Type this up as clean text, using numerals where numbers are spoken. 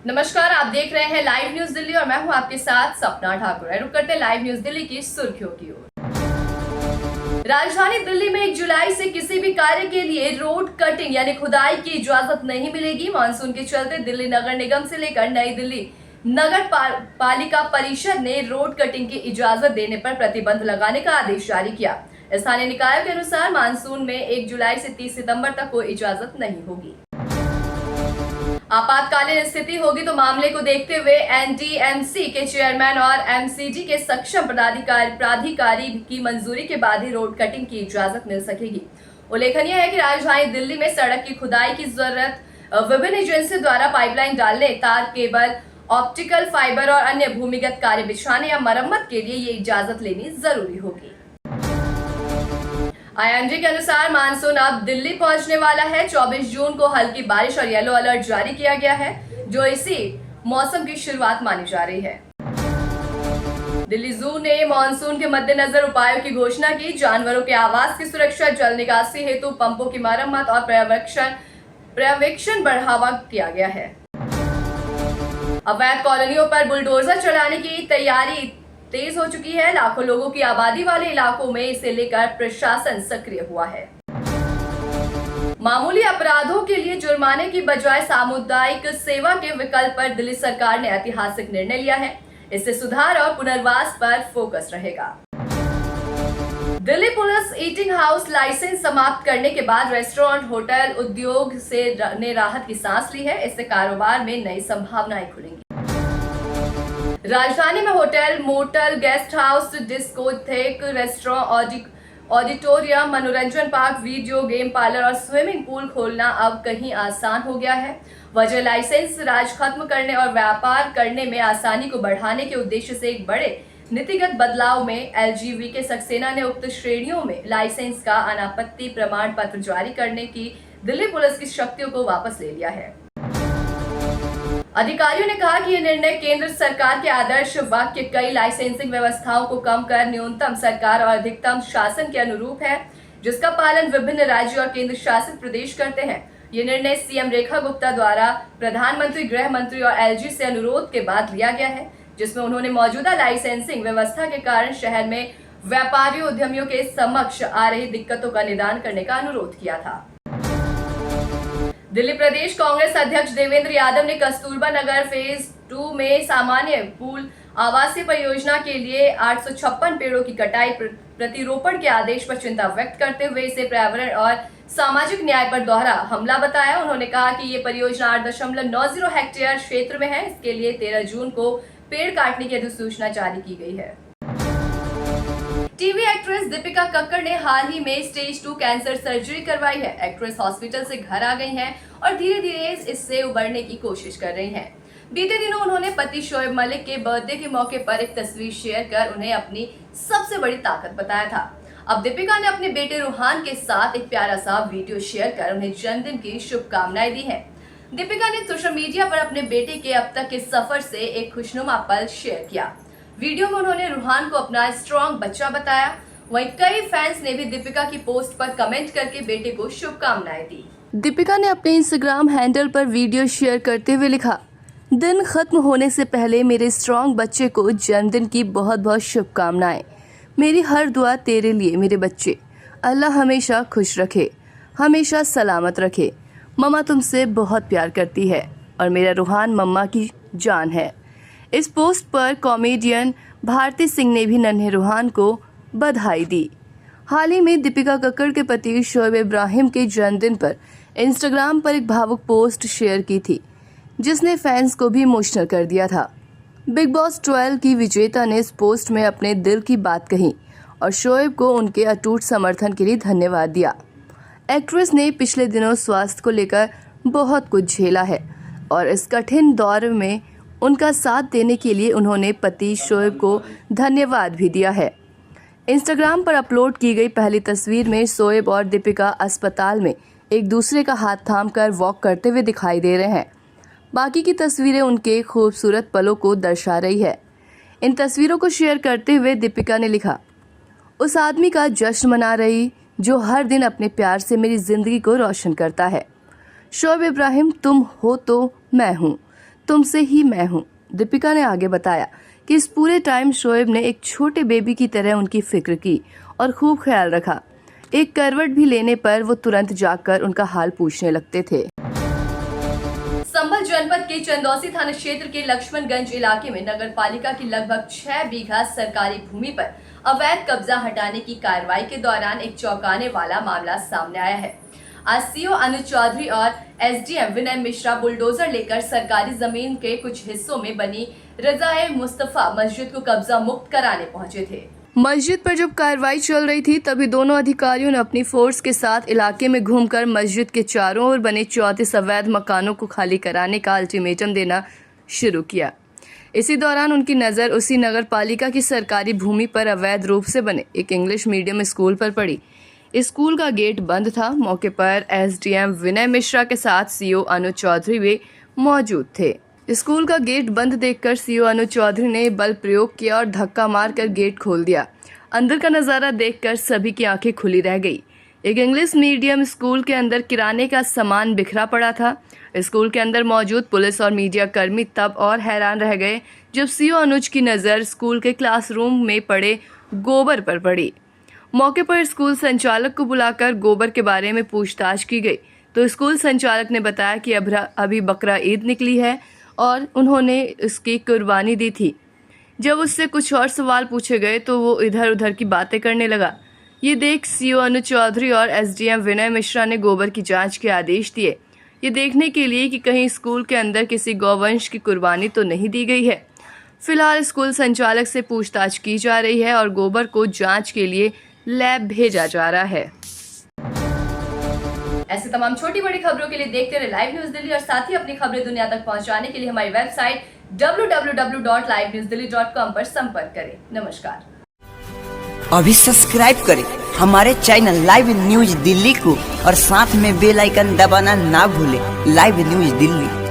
नमस्कार, आप देख रहे हैं लाइव न्यूज दिल्ली और मैं हूं आपके साथ सपना ठाकुर। रुक करते हैं लाइव न्यूज दिल्ली की सुर्खियों की ओर। राजधानी दिल्ली में 1 जुलाई से किसी भी कार्य के लिए रोड कटिंग यानी खुदाई की इजाजत नहीं मिलेगी। मानसून के चलते दिल्ली नगर निगम से लेकर नई दिल्ली नगर पालिका परिषद ने रोड कटिंग की इजाजत देने पर प्रतिबंध लगाने का आदेश जारी किया। स्थानीय निकायों के अनुसार मानसून में 1 जुलाई से 30 सितंबर तक कोई इजाजत नहीं होगी। आपातकालीन स्थिति होगी तो मामले को देखते हुए एनडीएमसी के चेयरमैन और एमसीडी के सक्षम प्राधिकारी की मंजूरी के बाद ही रोड कटिंग की इजाजत मिल सकेगी। उल्लेखनीय है कि राजधानी दिल्ली में सड़क की खुदाई की जरूरत विभिन्न एजेंसियों द्वारा पाइपलाइन डालने, तार, केबल, ऑप्टिकल फाइबर और अन्य भूमिगत कार्य बिछाने या मरम्मत के लिए ये इजाजत लेनी जरूरी होगी। आईएमडी के अनुसार मानसून अब दिल्ली पहुंचने वाला है। 24 जून को हल्की बारिश और येलो अलर्ट जारी किया गया है, जो इसी मौसम की शुरुआत मानी जा रही है। दिल्ली जू ने मानसून के मद्देनजर उपायों की घोषणा की। जानवरों के आवास की सुरक्षा, जल निकासी हेतु पंपों की मरम्मत और पर्यवेक्षण बढ़ावा किया गया है। अवैध कॉलोनियों पर बुलडोजर चलाने की तैयारी तेज हो चुकी है। लाखों लोगों की आबादी वाले इलाकों में इसे लेकर प्रशासन सक्रिय हुआ है। मामूली अपराधों के लिए जुर्माने की बजाय सामुदायिक सेवा के विकल्प पर दिल्ली सरकार ने ऐतिहासिक निर्णय लिया है। इससे सुधार और पुनर्वास पर फोकस रहेगा। Delhi police eating house license समाप्त करने के बाद रेस्टोरेंट, होटल उद्योग ने राहत की सांस ली है। इससे कारोबार में नई संभावनाएं खुलेंगी। राजधानी में hotel, motel, guest house, discotheque, restaurant, auditorium, मनोरंजन पार्क, वीडियो गेम पार्लर और स्विमिंग पूल खोलना अब कहीं आसान हो गया है। वजह लाइसेंस राज खत्म करने और व्यापार करने में आसानी को बढ़ाने के उद्देश्य से एक बड़े नीतिगत बदलाव में एलजीवी के सक्सेना ने उक्त श्रेणियों में लाइसेंस का अनापत्ति प्रमाण पत्र जारी करने की दिल्ली पुलिस की शक्तियों को वापस ले लिया है। अधिकारियों ने कहा कि यह निर्णय केंद्र सरकार के आदर्श वाक्य कई लाइसेंसिंग व्यवस्थाओं को कम कर न्यूनतम सरकार और अधिकतम शासन के अनुरूप है, जिसका पालन विभिन्न राज्य और केंद्र शासित प्रदेश करते हैं। ये निर्णय सीएम रेखा गुप्ता द्वारा प्रधानमंत्री, गृह मंत्री और एलजी से अनुरोध के बाद लिया गया है, जिसमें उन्होंने मौजूदा लाइसेंसिंग व्यवस्था के कारण शहर में व्यापारियों, उद्यमियों के समक्ष आ रही दिक्कतों का निदान करने का अनुरोध किया था। दिल्ली प्रदेश कांग्रेस अध्यक्ष देवेंद्र यादव ने कस्तूरबा नगर फेज 2 में सामान्य पूल आवासीय परियोजना के लिए 856 पेड़ों की कटाई प्रतिरोपण के आदेश पर चिंता व्यक्त करते हुए इसे पर्यावरण और सामाजिक न्याय पर दोहरा हमला बताया। उन्होंने कहा कि ये परियोजना 8.90 हेक्टेयर क्षेत्र में है। इसके लिए 13 जून को पेड़ काटने की अधिसूचना जारी की गई है। टीवी एक्ट्रेस दीपिका कक्कड़ ने हाल ही में स्टेज 2 कैंसर सर्जरी करवाई है। एक्ट्रेस हॉस्पिटल से घर आ गई हैं और धीरे धीरे इससे उबरने की कोशिश कर रही हैं। बीते दिनों उन्होंने पति शोएब मलिक के बर्थडे के मौके पर एक तस्वीर शेयर कर उन्हें अपनी सबसे बड़ी ताकत बताया था। अब दीपिका ने अपने बेटे रूहान के साथ एक प्यारा सा वीडियो शेयर कर उन्हें जन्मदिन की शुभकामनाएं दी है। दीपिका ने सोशल मीडिया पर अपने बेटे के अब तक के सफर से एक खुशनुमा पल शेयर किया। वीडियो में उन्होंने रूहान को अपना स्ट्रॉन्ग बच्चा बताया। वहीं कई फैंस ने भी दीपिका की पोस्ट पर कमेंट करके बेटे को शुभकामनाएं दी। दीपिका ने अपने इंस्टाग्राम हैंडल पर वीडियो शेयर करते हुए लिखा, दिन खत्म होने से पहले मेरे स्ट्रॉन्ग बच्चे को जन्मदिन की बहुत बहुत शुभकामनाएं। मेरी हर दुआ तेरे लिए मेरे बच्चे। अल्लाह हमेशा खुश रखे, हमेशा सलामत रखे। मम्मा तुमसे बहुत प्यार करती है और मेरा रूहान मम्मा की जान है। इस पोस्ट पर कॉमेडियन भारती सिंह ने भी नन्हे रूहान को बधाई दी। हाल ही में दीपिका कक्कड़ के पति शोएब इब्राहिम के जन्मदिन पर इंस्टाग्राम पर एक भावुक पोस्ट शेयर की थी, जिसने फैंस को भी इमोशनल कर दिया था। बिग बॉस 12 की विजेता ने इस पोस्ट में अपने दिल की बात कही और शोएब को उनके अटूट समर्थन के लिए धन्यवाद दिया। एक्ट्रेस ने पिछले दिनों स्वास्थ्य को लेकर बहुत कुछ झेला है और इस कठिन दौर में उनका साथ देने के लिए उन्होंने पति शोएब को धन्यवाद भी दिया है। इंस्टाग्राम पर अपलोड की गई पहली तस्वीर में शोएब और दीपिका अस्पताल में एक दूसरे का हाथ थामकर वॉक करते हुए दिखाई दे रहे हैं। बाकी की तस्वीरें उनके खूबसूरत पलों को दर्शा रही है। इन तस्वीरों को शेयर करते हुए दीपिका ने लिखा, उस आदमी का जश्न मना रही जो हर दिन अपने प्यार से मेरी जिंदगी को रोशन करता है। शोएब इब्राहिम, तुम हो तो मैं हूँ। तुमसे ही मैं हूँ। दीपिका ने आगे बताया कि इस पूरे टाइम शोएब ने एक छोटे बेबी की तरह उनकी फिक्र की और खूब ख्याल रखा। एक करवट भी लेने पर वो तुरंत जाकर उनका हाल पूछने लगते थे। संभल जनपद के चंदौसी थाना क्षेत्र के लक्ष्मणगंज इलाके में नगर पालिका की लगभग 6 बीघा सरकारी भूमि पर अवैध कब्जा हटाने की कार्रवाई के दौरान एक चौंकाने वाला मामला सामने आया है। आज सीओ अनुज चौधरी और एसडीएम विनय मिश्रा बुलडोजर लेकर सरकारी जमीन के कुछ हिस्सों में बनी रजाए मुस्तफा मस्जिद को कब्जा मुक्त कराने पहुंचे थे। मस्जिद पर जब कार्रवाई चल रही थी तभी दोनों अधिकारियों ने अपनी फोर्स के साथ इलाके में घूमकर मस्जिद के चारों ओर बने 34 अवैध मकानों को खाली कराने का अल्टीमेटम देना शुरू किया। इसी दौरान उनकी नज़र उसी नगर पालिका की सरकारी भूमि पर अवैध रूप से बने एक इंग्लिश मीडियम स्कूल पर पड़ी। स्कूल का गेट बंद था। मौके पर एसडीएम विनय मिश्रा के साथ सीओ अनुज चौधरी भी मौजूद थे। स्कूल का गेट बंद देखकर सीओ अनुज चौधरी ने बल प्रयोग किया और धक्का मारकर गेट खोल दिया। अंदर का नज़ारा देखकर सभी की आंखें खुली रह गई। एक इंग्लिश मीडियम स्कूल के अंदर किराने का सामान बिखरा पड़ा था। स्कूल के अंदर मौजूद पुलिस और मीडिया कर्मी तब और हैरान रह गए जब सीओ अनुज की नज़र स्कूल के क्लासरूम में पड़े गोबर पर पड़ी। मौके पर स्कूल संचालक को बुलाकर गोबर के बारे में पूछताछ की गई तो स्कूल संचालक ने बताया कि अभी बकरा ईद निकली है और उन्होंने इसकी कुर्बानी दी थी। जब उससे कुछ और सवाल पूछे गए तो वो इधर उधर की बातें करने लगा। ये देख सीओ अनुज चौधरी और एसडीएम विनय मिश्रा ने गोबर की जांच के आदेश दिए, ये देखने के लिए कि कहीं स्कूल के अंदर किसी गौवंश की कुर्बानी तो नहीं दी गई है। फिलहाल स्कूल संचालक से पूछताछ की जा रही है और गोबर को जांच के लिए लैब भेजा जा रहा है। ऐसे तमाम छोटी बड़ी खबरों के लिए देखते रहे लाइव न्यूज दिल्ली और साथ ही अपनी खबरें दुनिया तक पहुंचाने के लिए हमारी वेबसाइट www.livenewsdelhi.com पर संपर्क करें। नमस्कार। अभी सब्सक्राइब करें हमारे चैनल लाइव न्यूज दिल्ली को और साथ में बेल आइकन दबाना ना भूलें। Live news Delhi.